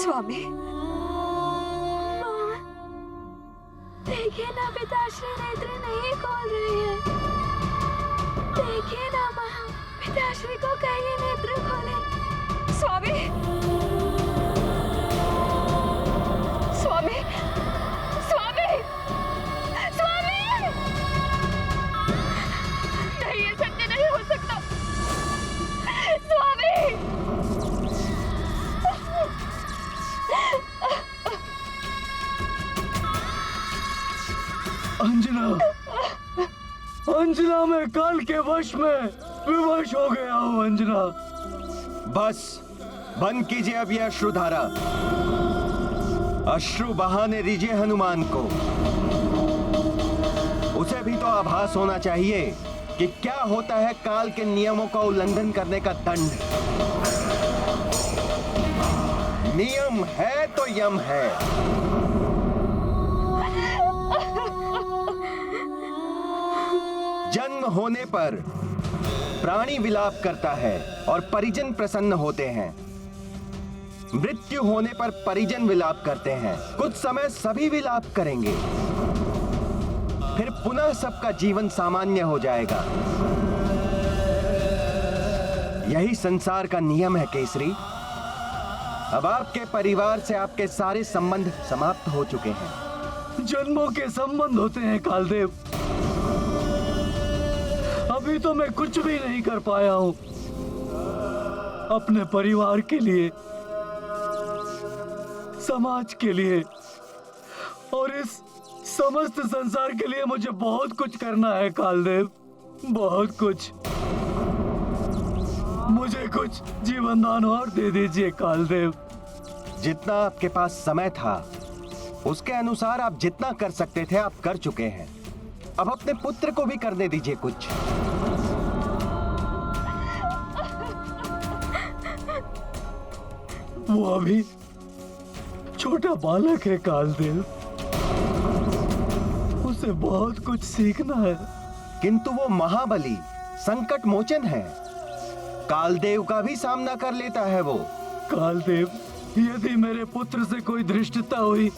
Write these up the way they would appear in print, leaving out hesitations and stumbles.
स्वामी, देखिए ना पिताश्री नेत्र नहीं खोल रही है। देखिए ना माँ, पिताश्री को कहिए नेत्र खोले। स्वामी, स्वामी, स्वामी, स्वामी! नहीं, ये सत्य नहीं हो सकता। स्वामी! अंजना, अंजना, मैं काल के वश में विवश हो गया हूँ। अंजना, बस बंद कीजिए अब ये अश्रुधारा। अश्रु बहाने दीजिए हनुमान को। उसे भी तो आभास होना चाहिए कि क्या होता है काल के नियमों का उल्लंघन करने का दंड। नियम है तो यम है। जन्म होने पर प्राणी विलाप करता है और परिजन प्रसन्न होते हैं। मृत्यु होने पर परिजन विलाप करते हैं। कुछ समय सभी विलाप करेंगे, फिर पुनः सबका जीवन सामान्य हो जाएगा। यही संसार का नियम है केसरी। अब आपके परिवार से आपके सारे संबंध समाप्त हो चुके हैं। जन्मों के संबंध होते हैं कालदेव। अभी तो मैं कुछ भी नहीं कर पाया हूं अपने परिवार के लिए, समाज के लिए और इस समस्त संसार के लिए मुझे बहुत कुछ करना है कालदेव, बहुत कुछ। मुझे कुछ जीवन दान और दे दीजिए कालदेव। जितना आपके पास समय था उसके अनुसार आप जितना कर सकते थे आप कर चुके हैं। अब अपने पुत्र को भी करने दीजिए कुछ। वो अभी छोटा बालक है कालदेव, उसे बहुत कुछ सीखना है। किंतु वो महाबली संकट मोचन है। कालदेव का भी सामना कर लेता है वो। कालदेव, यदि मेरे पुत्र से कोई धृष्टता हुई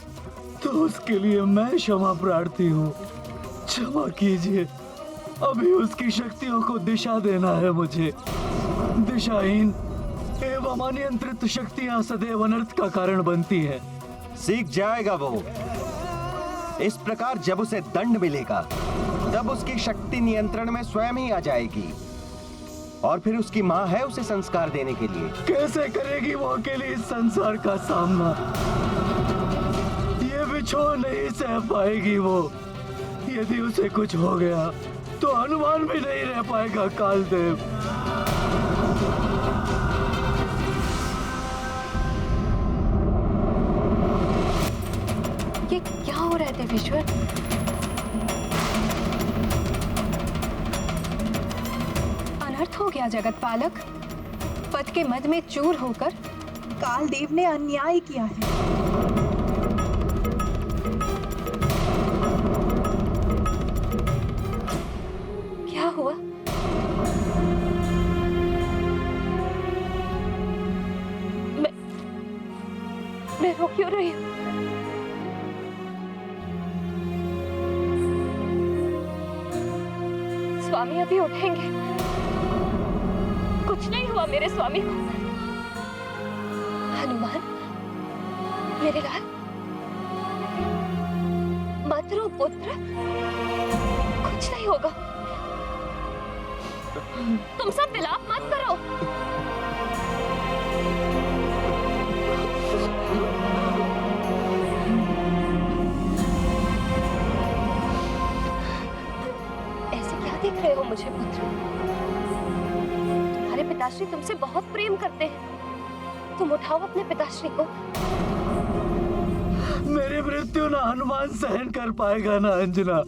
तो उसके लिए मैं क्षमा प्रार्थी हूँ। क्षमा कीजिए, अभी उसकी शक्तियों को दिशा देना है मुझे। दिशाहीन एवं अनियंत्रित शक्तियां सदैव अनर्थ का कारण बनती हैं। सीख जाएगा वो। इस प्रकार जब उसे दंड मिलेगा तब उसकी शक्ति नियंत्रण में स्वयं ही आ जाएगी और फिर उसकी माँ है उसे संस्कार देने के लिए। कैसे करेगी वो अकेली इस संसार का सामना? ये बिछोह नहीं सह पाएगी वो। यदि उसे कुछ हो गया तो हनुमान भी नहीं रह पाएगा कालदेव। ये क्या हो रहा है देवेश्वर? अनर्थ हो गया जगत पालक। पद के मद में चूर होकर कालदेव ने अन्याय किया है। क्या हुआ? मैं रो क्यों रही हूँ? स्वामी अभी उठेंगे। कुछ नहीं हुआ मेरे स्वामी को। हनुमान, मेरे लाल, मत रो पुत्र, कुछ नहीं होगा। तुम सब विलाप मत करो। देख रहे हो मुझे पुत्र? तुम्हारे पिताश्री तुमसे बहुत प्रेम करते हैं। तुम उठाओ अपने पिताश्री को। मेरी मृत्यु ना हनुमान सहन कर पाएगा ना अंजना।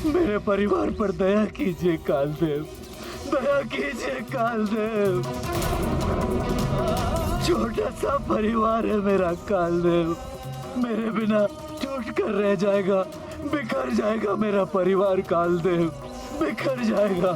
मेरे परिवार पर दया कीजिए कालदेव, दया कीजिए कालदेव। छोटा सा परिवार है मेरा कालदेव। मेरे बिना टूट कर रह जाएगा, बिखर जाएगा मेरा परिवार कालदेव, बिखर जाएगा।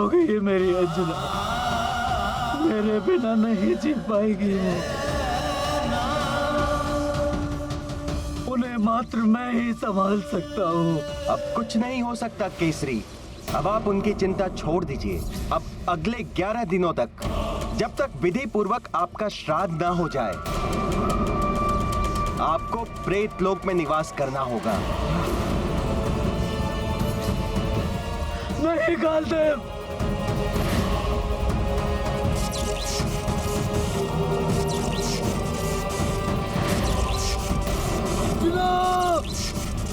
हो गई है मेरी अंजना, मेरे बिना नहीं जी पाएगी वो। उन्हें मात्र मैं ही संभाल सकता हूँ। अब कुछ नहीं हो सकता केसरी, अब आप उनकी चिंता छोड़ दीजिए। अब अगले 11 दिनों तक, जब तक विधि पूर्वक आपका श्राद्ध न हो जाए, आपको प्रेत लोक में निवास करना होगा। नहीं कालदेव,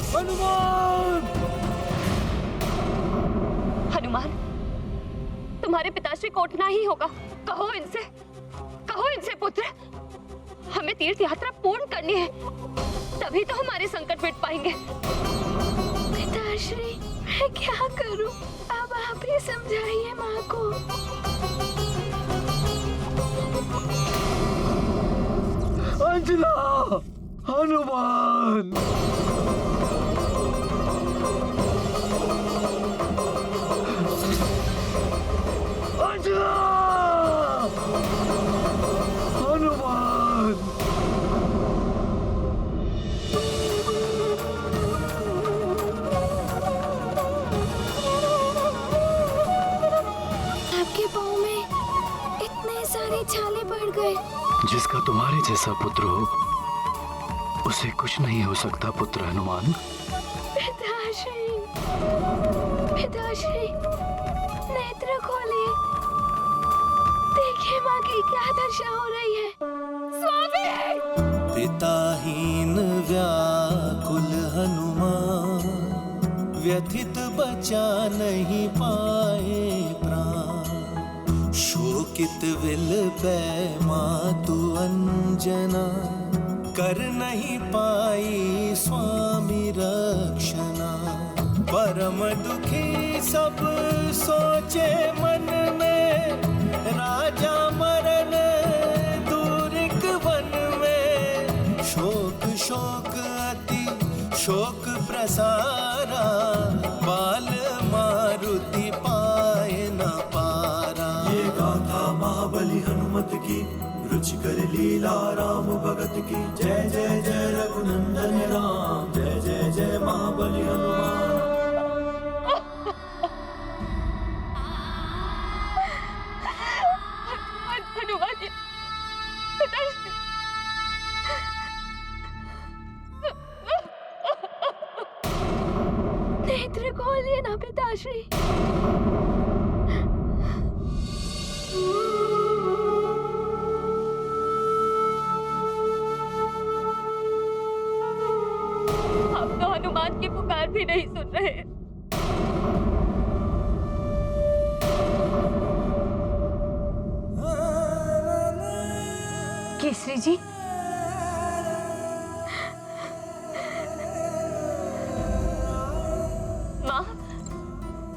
हनुमान! हनुमान, तुम्हारे पिताश्री को उठना ही होगा। कहो इनसे पुत्र, हमें तीर्थ यात्रा पूर्ण करनी है, तभी तो हमारे संकट मिट पाएंगे। पिताश्री, मैं क्या करूं? अब आप ही समझाइए माँ को। अंजना, हनुमान! अंजना, हनुमान! आपके पाँव में इतने सारे छाले पड़ गए। जिसका तुम्हारे जैसा पुत्र हो, उसे कुछ नहीं हो सकता पुत्र हनुमान। पिताश्री, पिताश्री, नेत्र खोलिए, देखिए माँ की क्या दशा हो रही है। स्वामी! पिताहीन व्याकुल हनुमान, व्यथित बचा नहीं पाए प्राण। शोकित विलपै मातु अंजना, कर नहीं पाई स्वामी रक्षणा। परम दुखी सब सोचे मन में, राजा मरण दूरिक वन में। शोक शोक अति शोक प्रसारा, बाल मारुति पाए न पारा। ये गाथा महाबली हनुमत की, रुचिकर लीला राम भगत की। जय जय जय रघुनंदन राम, जय जय जय महाबली हनुमान। हनुमान जी, पिताश्री, नेत्र खोलिए ना पिताश्री। आप तो हनुमान की पुकार भी नहीं सुन रहे। केसरी जी,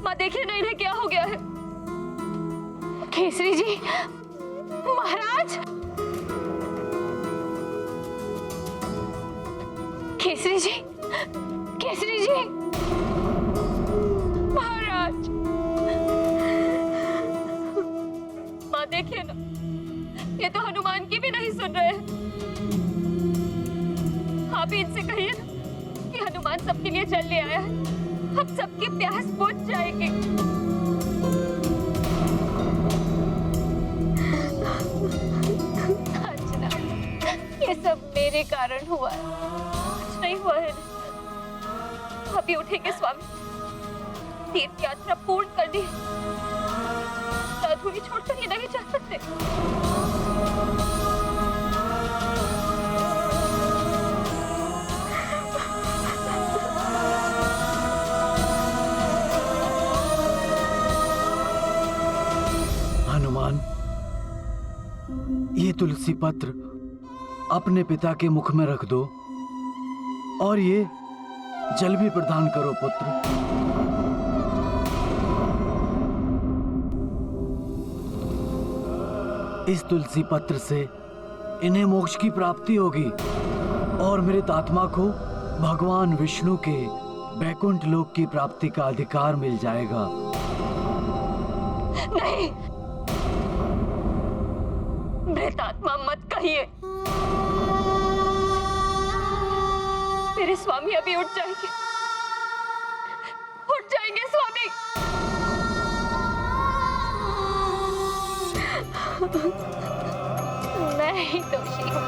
माँ देखिए ना, इन्हें क्या हो गया है। केसरी जी, महाराज! केसरी जी, केसरी जी, महाराज! माँ देखिए ना, ये तो हनुमान की भी नहीं सुन रहे हैं। आप ही इनसे कहिए ना कि हनुमान सबके लिए जल ले आया है, हम सबकी प्यास बुझ जाएगी। अंजना, ये सब मेरे कारण हुआ है। कुछ नहीं हुआ है। अभी उठेंगे स्वामी, तीर्थ यात्रा पूर्ण करनी है, अधूरी छोड़कर ये नहीं जा सकते। हनुमान, ये तुलसी पत्र अपने पिता के मुख में रख दो और ये जल भी प्रदान करो पुत्र। इस तुलसी पत्र से इन्हें मोक्ष की प्राप्ति होगी और मृत आत्मा को भगवान विष्णु के वैकुंठ लोक की प्राप्ति का अधिकार मिल जाएगा। नहीं, प्रेतात्मा मत कहिए। मेरे स्वामी अभी उठ जाएंगे, उठ जाएंगे स्वामी। मैं ही दोषी हूँ,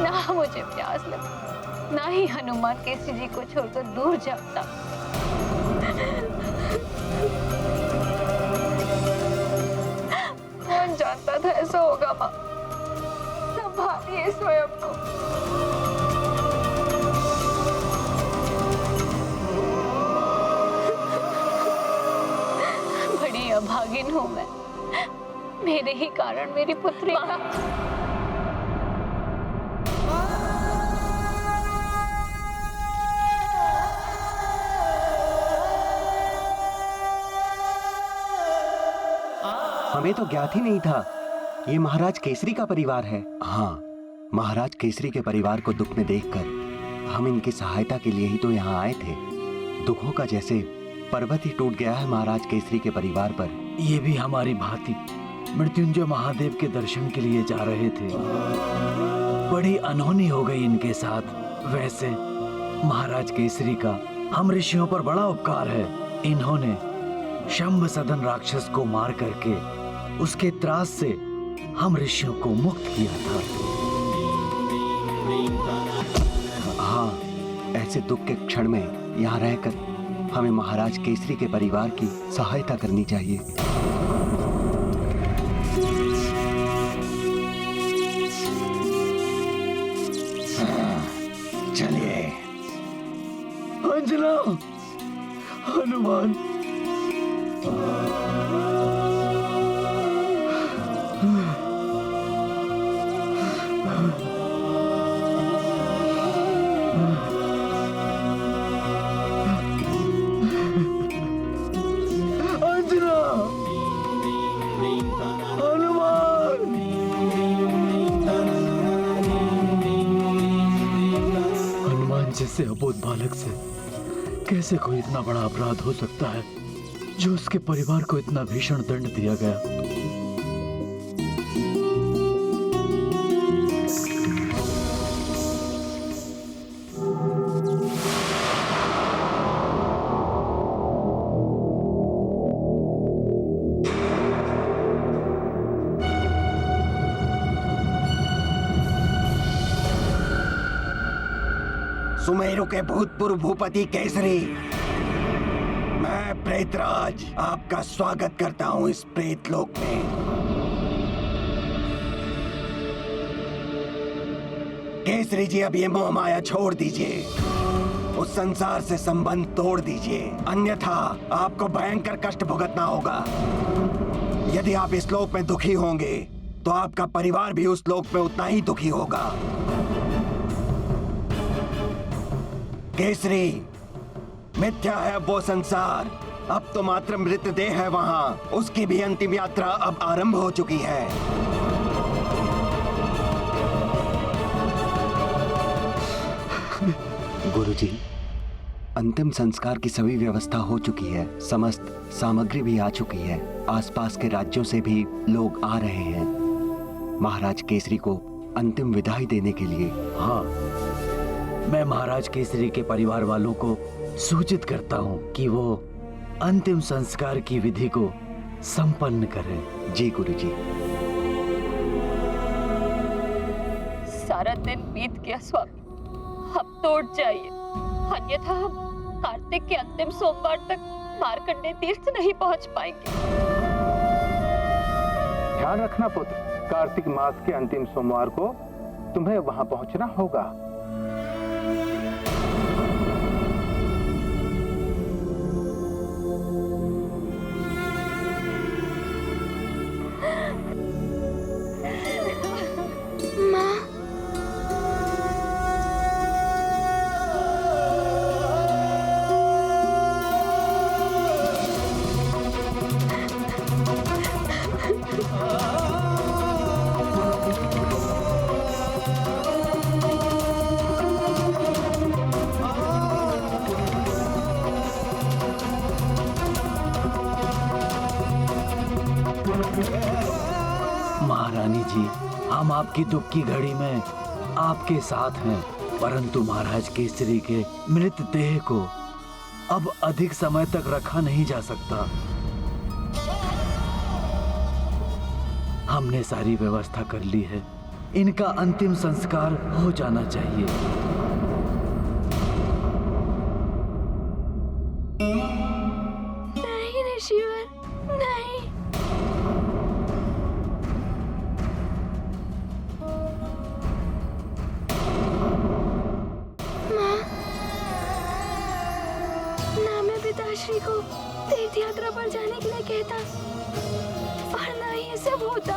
ना मुझे प्यास लगी, ना ही हनुमान केसरी जी को छोड़कर दूर जाता। कौन जानता था ऐसा होगा माँ। संभालिए स्वयं को। बड़ी अभागिन हूँ मैं, मेरे ही कारण मेरी पुत्री हमें तो ज्ञात ही नहीं था ये महाराज केसरी का परिवार है। हाँ, महाराज केसरी के परिवार को दुख में देखकर हम इनकी सहायता के लिए ही तो यहाँ आए थे। दुखों का जैसे पर्वत ही टूट गया है महाराज केसरी के परिवार पर। ये भी हमारी भांति मृत्युंजय महादेव के दर्शन के लिए जा रहे थे। बड़ी अनहोनी हो गई इनके साथ। वैसे महाराज केसरी का हम ऋषियों पर बड़ा उपकार है। इन्होंने शंभ सदन राक्षस को मार करके उसके त्रास से हम ऋषियों को मुक्त किया था। हाँ, ऐसे दुख के क्षण में यहाँ रहकर हमें महाराज केसरी के परिवार की सहायता करनी चाहिए। चलिए। अंजना, हनुमान, जैसे अबोध बालक से कैसे कोई इतना बड़ा अपराध हो सकता है जो उसके परिवार को इतना भीषण दंड दिया गया। सुमेरु के भूतपूर्व भूपति केसरी, मैं प्रेतराज आपका स्वागत करता हूँ इस प्रेत लोक में। केसरी जी, अब ये मोह माया छोड़ दीजिए, उस संसार से संबंध तोड़ दीजिए, अन्यथा आपको भयंकर कष्ट भुगतना होगा। यदि आप इस लोक में दुखी होंगे तो आपका परिवार भी उस लोक में उतना ही दुखी होगा। केसरी, मिथ्या है वो संसार, अब तो मात्र मृतदेह है वहां। उसकी भी अंतिम यात्रा अब आरंभ हो चुकी है। गुरुजी, अंतिम संस्कार की सभी व्यवस्था हो चुकी है, समस्त सामग्री भी आ चुकी है, आसपास के राज्यों से भी लोग आ रहे हैं महाराज केसरी को अंतिम विदाई देने के लिए। हाँ, मैं महाराज केसरी के परिवार वालों को सूचित करता हूँ कि वो अंतिम संस्कार की विधि को संपन्न करें। जी गुरुजी। सारा दिन बीत गया स्वामी, अब तो उठ जाइए, अन्यथा हम कार्तिक के अंतिम सोमवार तक मार्कंडेय तीर्थ नहीं पहुंच पाएंगे। ध्यान रखना पुत्र, कार्तिक मास के अंतिम सोमवार को तुम्हें वहां पहुंचना होगा। हम आपकी दुख की घड़ी में आपके साथ हैं, परंतु महाराज केसरी के मृतदेह को अब अधिक समय तक रखा नहीं जा सकता। हमने सारी व्यवस्था कर ली है, इनका अंतिम संस्कार हो जाना चाहिए। नहीं ऋषिवर, नहीं। माँ, ना मैं पिताश्री को तीर्थ यात्रा पर जाने के लिए कहता और ना ही ये सब होता।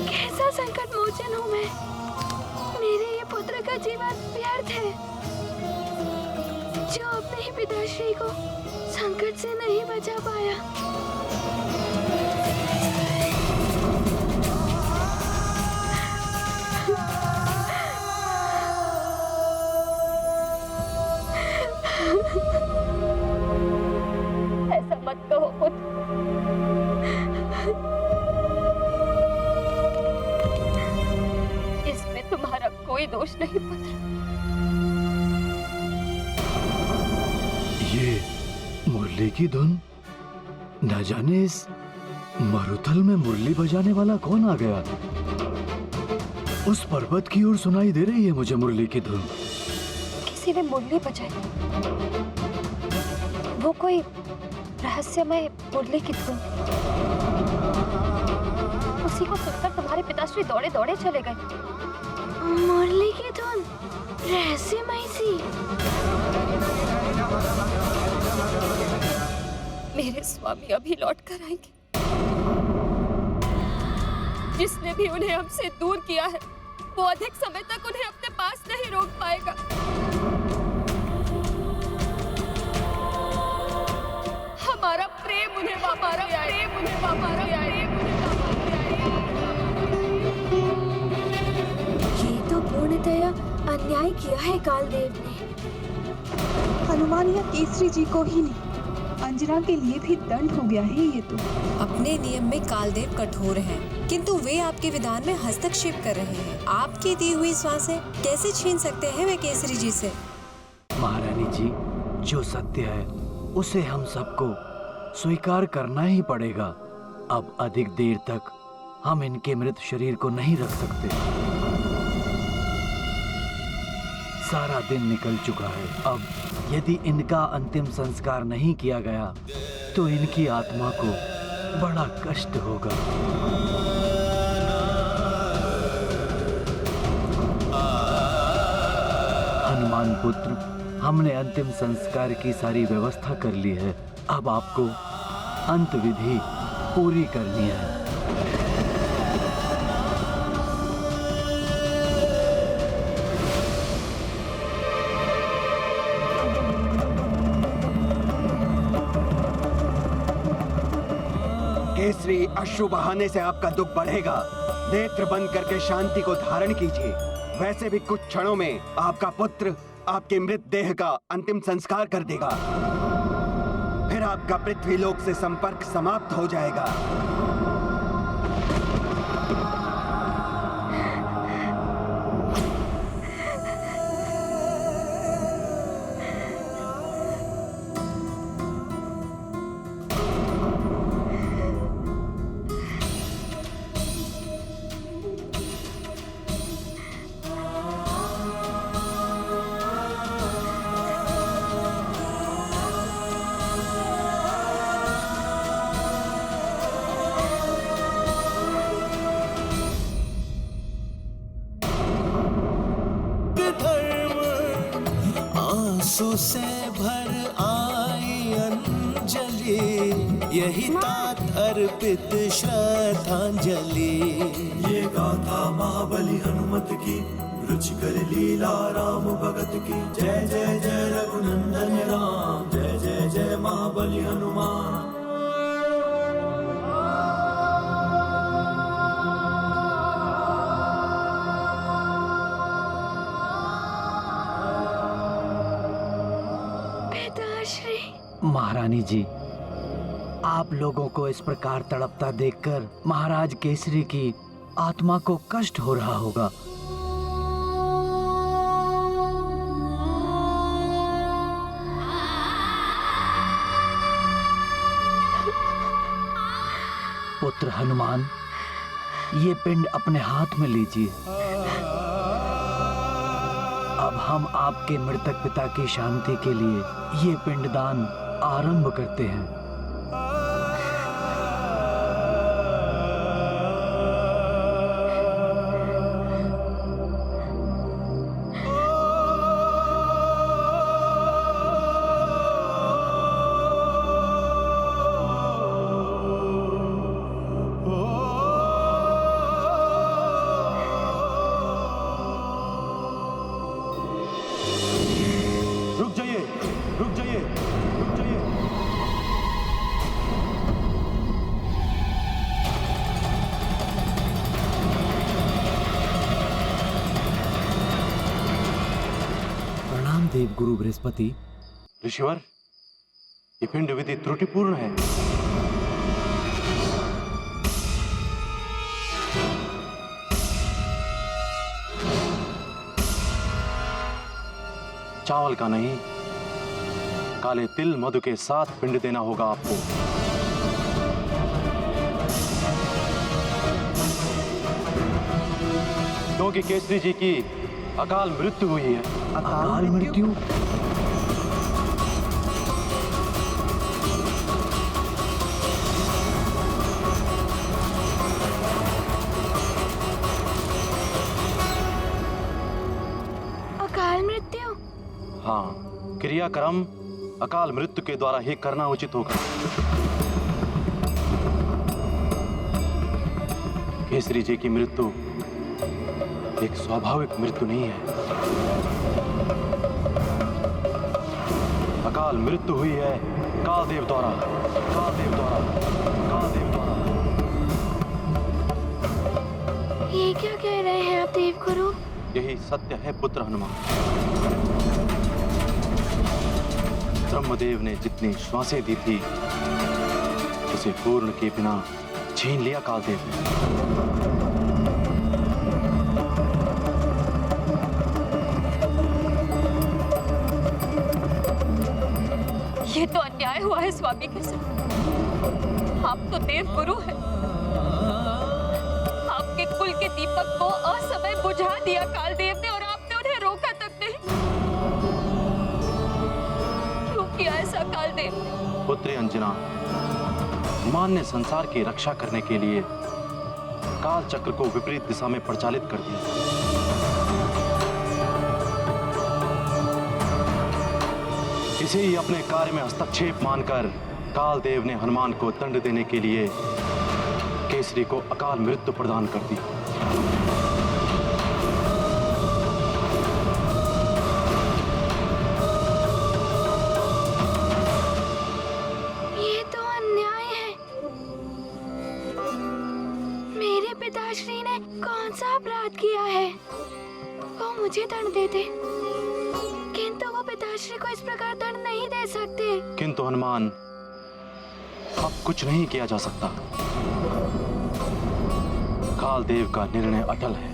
कैसा संकट मोचन हूँ मैं। मेरे ये पुत्र का जीवन व्यर्थ है जो अपने ही पिताश्री को संकट से नहीं बचा पाया। ऐसा मत कहो पुत्र। इसमें तुम्हारा कोई दोष नहीं पुत्र। ये मुरली की धुन, न जाने इस मरुथल में मुरली बजाने वाला कौन आ गया। उस पर्वत की ओर सुनाई दे रही है मुझे मुरली की धुन। किसी ने मुरली बजाई। वो कोई रहस्यमय मुरली की धुन। उसी को सुनकर तुम्हारे पिताश्री दौड़े दौड़े चले गए। मुरली की धुन रहस्यमय सी। मेरे स्वामी अभी लौट कर आएंगे। जिसने भी उन्हें हमसे दूर किया है वो अधिक समय तक उन्हें अपने पास नहीं रोक पाएगा। हमारा प्रेम उन्हें वापस ये तो पूर्णतया अन्याय किया है कालदेव ने। हनुमान या केसरी जी को ही नहीं, अंजना के लिए भी दंड हो गया है ये तो। अपने नियम में कालदेव कठोर हैं, किंतु वे आपके विधान में हस्तक्षेप कर रहे हैं। आपकी दी हुई श्वासें कैसे छीन सकते हैं वे केसरी जी से। महारानी जी, जो सत्य है उसे हम सबको स्वीकार करना ही पड़ेगा। अब अधिक देर तक हम इनके मृत शरीर को नहीं रख सकते। सारा दिन निकल चुका है। अब यदि इनका अंतिम संस्कार नहीं किया गया तो इनकी आत्मा को बड़ा कष्ट होगा। हनुमान पुत्र, हमने अंतिम संस्कार की सारी व्यवस्था कर ली है। अब आपको अंत विधि पूरी करनी है। केसरी, अश्रु बहाने से आपका दुख बढ़ेगा। नेत्र बंद करके शांति को धारण कीजिए। वैसे भी कुछ क्षणों में आपका पुत्र आपके मृत देह का अंतिम संस्कार कर देगा। फिर आपका पृथ्वी लोक से संपर्क समाप्त हो जाएगा। आंसू से भर आई अंजलि, यही तात अर्पित श्रद्धांजलि। ये गाथा महाबली हनुमत की, रुचिकर लीला राम भगत की। जय जय जय रघुनंदन राम, जय जय जय महाबली हनुमान। महारानी जी, आप लोगों को इस प्रकार तड़पता देखकर महाराज केसरी की आत्मा को कष्ट हो रहा होगा। पुत्र हनुमान, ये पिंड अपने हाथ में लीजिए। अब हम आपके मृतक पिता की शांति के लिए ये पिंडदान आरंभ करते हैं। रुक जाइए, रुक जाइए, रुक जाइए। प्रणाम देव गुरु बृहस्पति। ऋषिवर, ये पिंड विधि त्रुटिपूर्ण है। चावल का नहीं, काले तिल मधु के साथ पिंड देना होगा आपको। क्योंकि केसरी जी की अकाल मृत्यु हुई है। अकाल मृत्यु? अकाल मृत्यु? हाँ, क्रियाक्रम अकाल मृत्यु के द्वारा ही करना उचित होगा। केसरी जी की मृत्यु एक स्वाभाविक मृत्यु नहीं है। अकाल मृत्यु हुई है कालदेव द्वारा, कालदेव द्वारा, कालदेव द्वारा। ये क्या कह रहे हैं आप देवगुरु? यही सत्य है पुत्र हनुमान। ब्रह्मदेव ने जितनी श्वासें दी थी उसे पूर्ण के बिना छीन लिया कालदेव ने। ये तो अन्याय हुआ है स्वामी के साथ। आप तो देव गुरु हैं। आपके कुल के दीपक को असमय बुझा दिया कालदेव ने और आपने उन्हें रोका तक नहीं। क्यों किया ऐसा कालदेव ने? पुत्री अंजना, हनुमान ने संसार की रक्षा करने के लिए काल चक्र को विपरीत दिशा में प्रचालित कर दिया। इसे ही अपने कार्य में हस्तक्षेप मानकर कालदेव ने हनुमान को दंड देने के लिए केसरी को अकाल मृत्यु प्रदान कर दी। ये तो अन्याय है। मेरे पिताश्री ने कौन सा अपराध किया है? वो मुझे दंड देते, किंतु वो पिताश्री को इस प्रकार दंड नहीं दे सकते। किंतु हनुमान, अब कुछ नहीं किया जा सकता। कालदेव का निर्णय अटल है,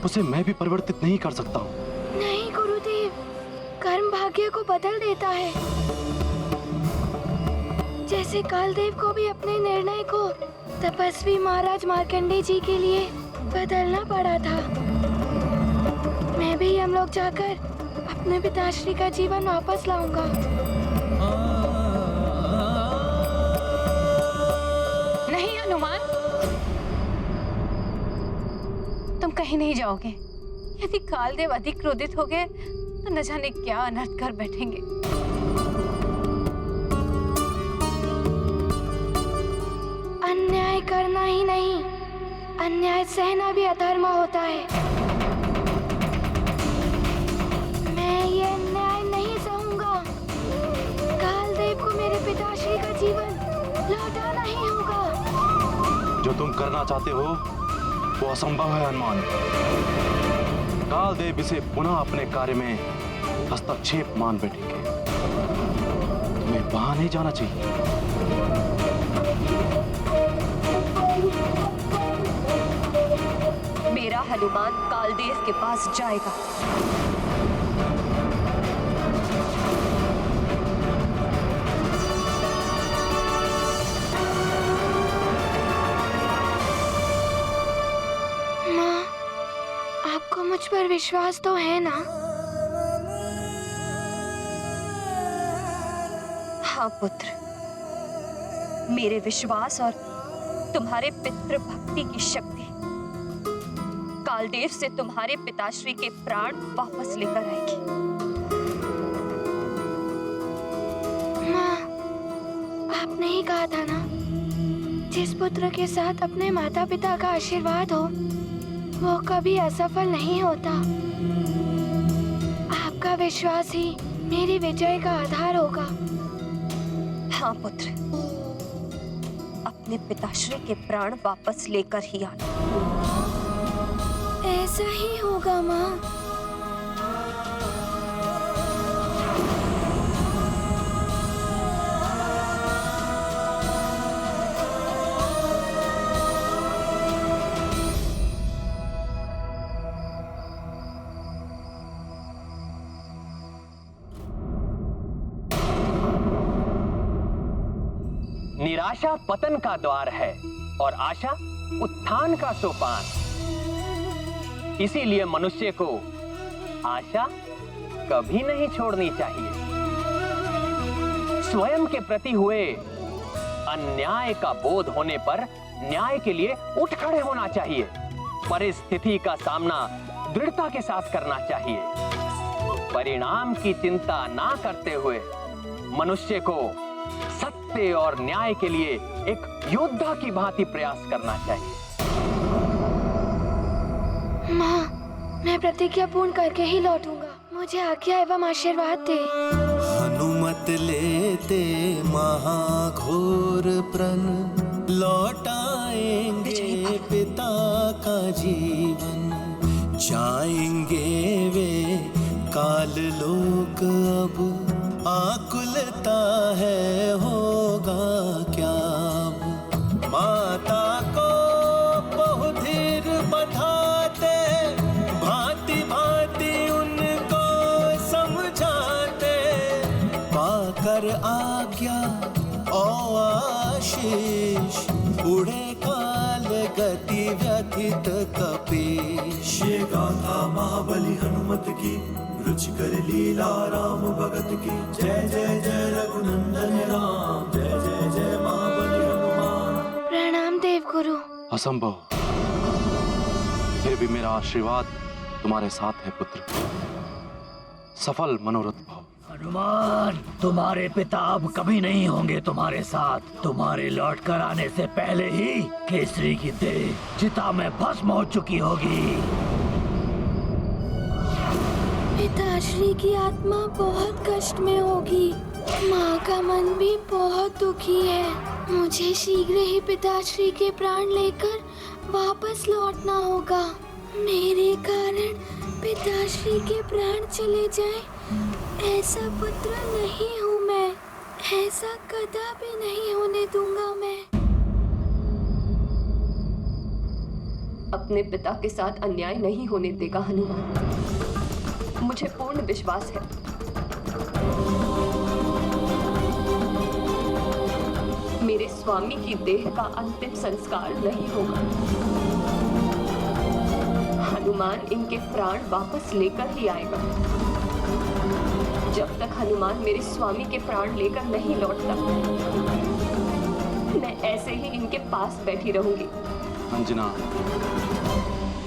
उसे मैं भी परिवर्तित नहीं कर सकता हूँ। नहीं गुरुदेव, कर्म भाग्य को बदल देता है। जैसे कालदेव को भी अपने निर्णय को तपस्वी महाराज मार्कंडेय जी के लिए बदलना पड़ा था। मैं भी हम लोग जाकर अपने पिताश्री का जीवन वापस लाऊंगा। नहीं हनुमान, तुम कहीं नहीं जाओगे। यदि कालदेव अधिक क्रोधित हो गए तो न जाने क्या अनर्थ कर बैठेंगे। अन्याय करना ही नहीं, अन्याय सहना भी अधर्म होता है। मैं ये अन्याय नहीं सहूंगा। कालदेव को मेरे पिताश्री का जीवन लौटाना ही होगा। जो तुम करना चाहते हो वो असंभव है हनुमान। कालदेव इसे पुनः अपने कार्य में हस्तक्षेप मान बैठेंगे। तुम्हें वहां नहीं जाना चाहिए। हनुमान कालदेव के पास जाएगा। माँ, आपको मुझ पर विश्वास तो है ना? हाँ पुत्र, मेरे विश्वास और तुम्हारे पितृ भक्ति की शक्ति कालदेव से तुम्हारे पिताश्री के प्राण वापस लेकर आएगी। माँ, आपने ही कहा था ना, जिस पुत्र के साथ अपने माता पिता का आशीर्वाद हो वो कभी असफल नहीं होता। आपका विश्वास ही मेरी विजय का आधार होगा। हाँ पुत्र, अपने पिताश्री के प्राण वापस लेकर ही आना। ऐसा ही होगा माँ। निराशा पतन का द्वार है और आशा उत्थान का सोपान। इसीलिए मनुष्य को आशा कभी नहीं छोड़नी चाहिए। स्वयं के प्रति हुए अन्याय का बोध होने पर न्याय के लिए उठ खड़े होना चाहिए। परिस्थिति का सामना दृढ़ता के साथ करना चाहिए। परिणाम की चिंता ना करते हुए मनुष्य को सत्य और न्याय के लिए एक योद्धा की भांति प्रयास करना चाहिए। माँ, मैं प्रतिज्ञा पूर्ण करके ही लौटूंगा। मुझे आज्ञा एवं आशीर्वाद दे। हनुमत लेते महाघोर प्रण, लौटाएंगे पिता का जीवन। जाएंगे वे काल लोक, अब आकुलता है होगा क्या अब। माता को बहुधीर बधाते, भांति भांति उनको समझाते। पाकर आज्ञा और आशीष, उड़े काल गति व्यथित कपीश। ये गाथा महाबली हनुमत की, रुचिकर लीला राम भगत की। जय जय जय रघुनंदन राम, जय जय जय महाबली हनुमान। प्रणाम देव गुरु। असंभव, फिर भी मेरा आशीर्वाद तुम्हारे साथ है पुत्र। सफल मनोरथ भव। हनुमान, तुम्हारे पिता अब कभी नहीं होंगे तुम्हारे साथ। तुम्हारे लौट कर आने से पहले ही केसरी की देह चिता में भस्म हो चुकी होगी। पिताश्री की आत्मा बहुत कष्ट में होगी। माँ का मन भी बहुत दुखी है। मुझे शीघ्र ही पिताश्री के प्राण लेकर वापस लौटना होगा। मेरे कारण पिताश्री के प्राण चले जाए, ऐसा पुत्र नहीं हूँ मैं। ऐसा कदापि नहीं होने दूंगा मैं। अपने पिता के साथ अन्याय नहीं होने देगा हनुमान। मुझे पूर्ण विश्वास है। मेरे स्वामी की देह का अंतिम संस्कार नहीं होगा। हनुमान इनके प्राण वापस लेकर ही आएगा। जब तक हनुमान मेरे स्वामी के प्राण लेकर नहीं लौटता, मैं ऐसे ही इनके पास बैठी रहूंगी। अंजना,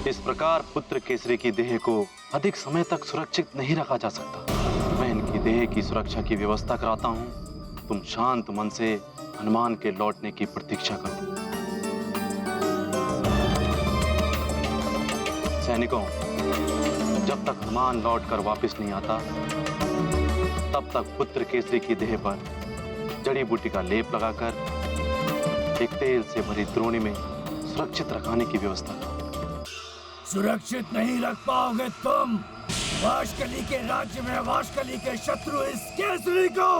इस प्रकार पुत्र केसरी की देह को अधिक समय तक सुरक्षित नहीं रखा जा सकता। मैं इनकी देह की सुरक्षा की व्यवस्था कराता हूँ। तुम शांत मन से हनुमान के लौटने की प्रतीक्षा करो। सैनिकों, जब तक हनुमान लौटकर वापस नहीं आता, तब तक पुत्र केसरी की देह पर जड़ी बूटी का लेप लगाकर एक तेल से भरी द्रोणी में सुरक्षित रखने की व्यवस्था करो। सुरक्षित नहीं रख पाओगे तुम। वाशकली के राज्य में वाशकली के शत्रु इस केसरी को।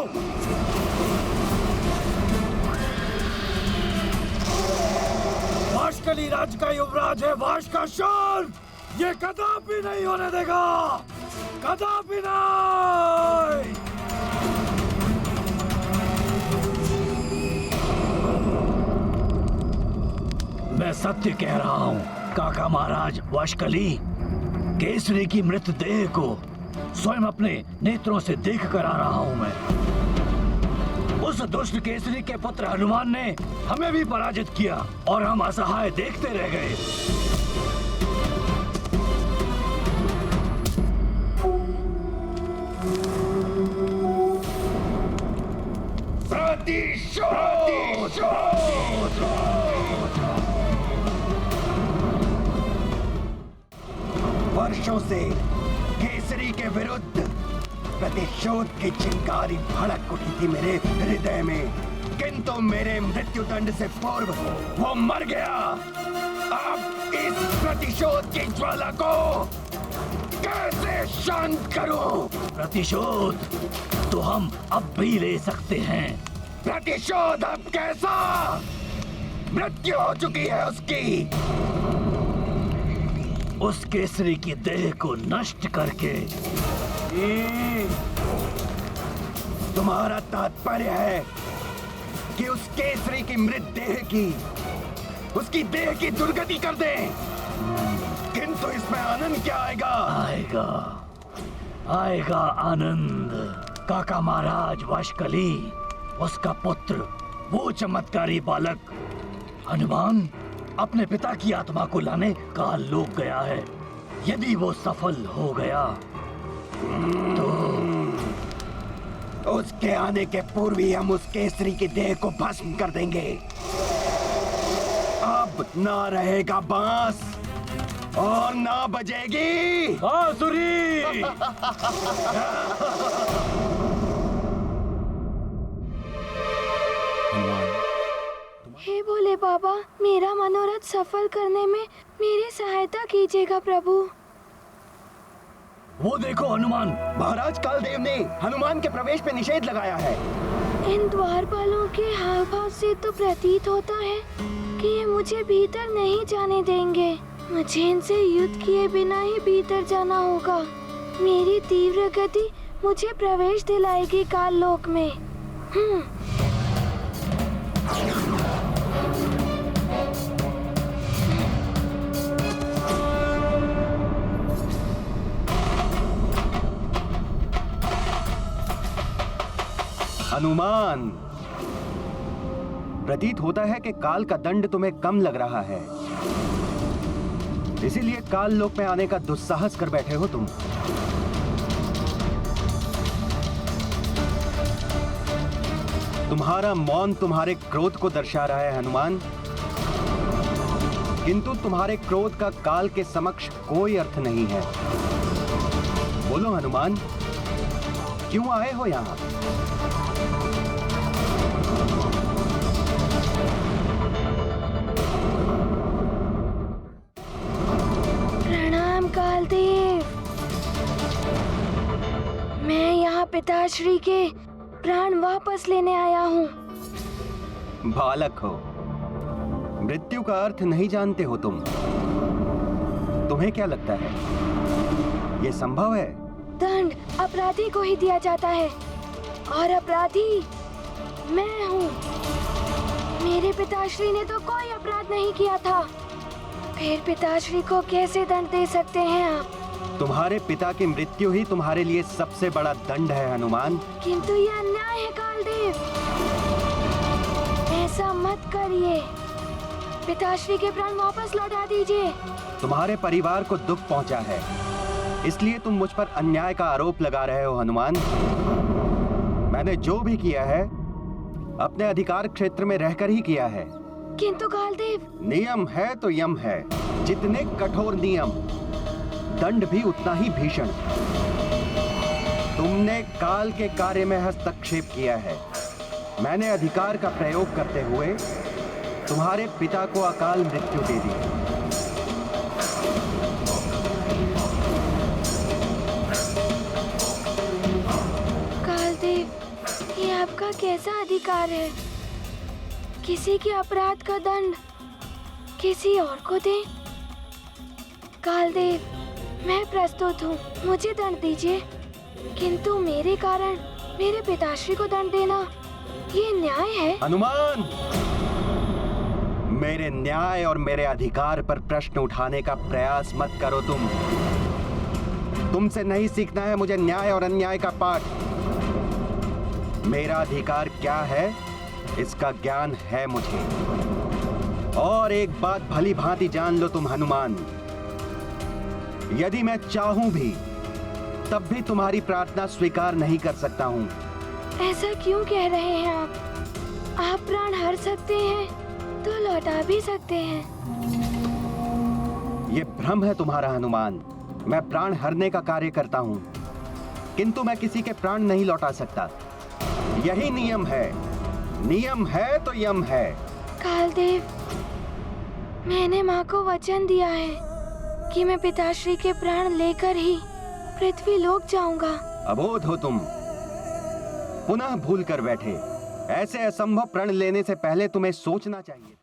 वाशकली राज्य का युवराज है वाश का शान। ये कदापि नहीं होने देगा, कदापि नहीं। मैं सत्य कह रहा हूँ काका महाराज वाशकली। केसरी की मृतदेह को स्वयं अपने नेत्रों से देख कर आ रहा हूँ मैं। उस दुष्ट केसरी के पुत्र हनुमान ने हमें भी पराजित किया और हम असहाय देखते रह गए। वर्षों से केसरी के विरुद्ध प्रतिशोध की चिंगारी भड़क उठी थी मेरे हृदय में, किंतु मेरे मृत्यु दंड से पूर्व वो मर गया। अब इस प्रतिशोध की ज्वाला को कैसे शांत करूं? प्रतिशोध तो हम अब भी ले सकते हैं। प्रतिशोध अब कैसा? मृत्यु हो चुकी है उसकी। उस केसरी की देह को नष्ट करके। तुम्हारा तात्पर्य है कि उस केसरी की मृतदेह की, उसकी देह की दुर्गति कर दें, किंतु इसमें आनंद क्या आएगा? आएगा आनंद। काका महाराज वाशकली, उसका पुत्र, वो चमत्कारी बालक हनुमान अपने पिता की आत्मा को लाने काल लोक गया है। यदि वो सफल हो गया तो उसके आने के पूर्व ही हम उस केसरी की देह को भस्म कर देंगे। अब ना रहेगा बांस और ना बजेगी बांसुरी। हे भोले बाबा, मेरा मनोरथ सफल करने में मेरी सहायता कीजिएगा प्रभु। वो देखो हनुमान। महाराज कालदेव ने हनुमान के प्रवेश पे निषेध लगाया है। इन द्वारपालों के हाव भाव से तो प्रतीत होता है कि ये मुझे भीतर नहीं जाने देंगे। मुझे इनसे युद्ध किए बिना ही भीतर जाना होगा। मेरी तीव्र गति मुझे प्रवेश दिलाएगी काल लोक में। हनुमान, प्रतीत होता है कि काल का दंड तुम्हें कम लग रहा है, इसीलिए काल लोक में आने का दुस्साहस कर बैठे हो तुम। तुम्हारा मौन तुम्हारे क्रोध को दर्शा रहा है हनुमान, किंतु तुम्हारे क्रोध का काल के समक्ष कोई अर्थ नहीं है। बोलो हनुमान, क्यों आए हो यहां? प्रणाम कालदेव। मैं यहाँ पिताश्री के प्राण वापस लेने आया हूँ। बालक हो, मृत्यु का अर्थ नहीं जानते हो तुम। तुम्हें क्या लगता है ये संभव है? दंड अपराधी को ही दिया जाता है और अपराधी मैं हूँ। मेरे पिताश्री ने तो कोई अपराध नहीं किया था, फिर पिताश्री को कैसे दंड दे सकते हैं आप? तुम्हारे पिता की मृत्यु ही तुम्हारे लिए सबसे बड़ा दंड है हनुमान। किंतु यह अन्याय है कालदेव, ऐसा मत करिए। पिताश्री के प्राण वापस लौटा दीजिए। तुम्हारे परिवार को दुख पहुंचा है, इसलिए तुम मुझ पर अन्याय का आरोप लगा रहे हो हनुमान। मैंने जो भी किया है अपने अधिकार क्षेत्र में रहकर ही किया है। किंतु कालदेव, नियम है तो यम है। जितने कठोर नियम, दंड भी उतना ही भीषण। तुमने काल के कार्य में हस्तक्षेप किया है। मैंने अधिकार का प्रयोग करते हुए तुम्हारे पिता को अकाल मृत्यु दे दी। कालदेव, ये आपका कैसा अधिकार है? किसी के अपराध का दंड किसी और को दें? कालदेव, मैं प्रस्तुत हूँ, मुझे दंड दीजिए। किंतु मेरे कारण मेरे पिताश्री को दंड देना ये न्याय है? हनुमान, मेरे न्याय और मेरे अधिकार पर प्रश्न उठाने का प्रयास मत करो। तुमसे नहीं सीखना है मुझे न्याय और अन्याय का पाठ। मेरा अधिकार क्या है इसका ज्ञान है मुझे। और एक बात भली भांति जान लो तुम हनुमान, यदि मैं चाहूं भी तब भी तुम्हारी प्रार्थना स्वीकार नहीं कर सकता हूं। ऐसा क्यों कह रहे हैं आप? आप प्राण हर सकते हैं तो लौटा भी सकते हैं। ये भ्रम है तुम्हारा हनुमान। मैं प्राण हरने का कार्य करता हूं, किंतु मैं किसी के प्राण नहीं लौटा सकता। यही नियम है। नियम है तो यम है। कालदेव, मैंने माँ को वचन दिया है कि मैं पिताश्री के प्राण लेकर ही पृथ्वी लोक जाऊंगा। अबोध हो तुम, पुनः भूल कर बैठे। ऐसे असंभव प्रण लेने से पहले तुम्हें सोचना चाहिए।